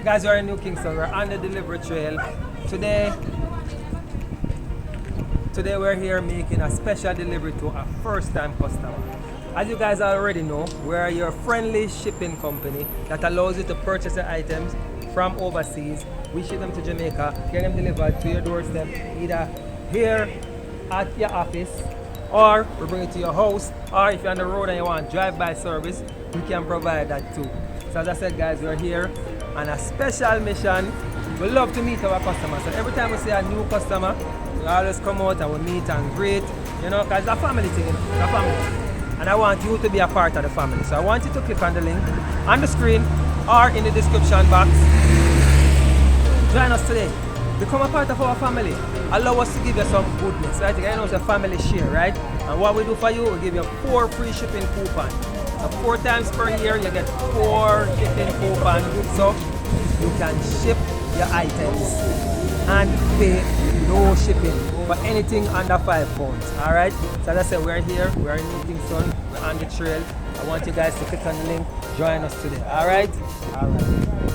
Guys, we're in New Kingston. We're on the delivery trail. Today we're here making a special delivery to a first-time customer. As you guys already know, we're your friendly shipping company that allows you to purchase the items from overseas. We ship them to Jamaica, get them delivered to your doorstep, either here at your office, or we bring it to your house, or if you're on the road and you want drive-by service, we can provide that too. So as I said, guys, we're here on a special mission. We love to meet our customers. So every time we see a new customer, we always come out and we meet and greet, you know, because it's a family thing, you know, it's a family. And I want you to be a part of the family. So I want you to click on the link on the screen or in the description box. Join us today. Become a part of our family. Allow us to give you some goodness, right? You know, it's a family share, right? And what we do for you, we give you 4 free shipping coupons. So 4 times per year, you get 4 shipping coupons. So you can ship your items and pay no shipping for anything under £5. Alright? So as I said, we're here, we're in New Kingston, we're on the trail. I want you guys to click on the link, join us today. Alright? Alright.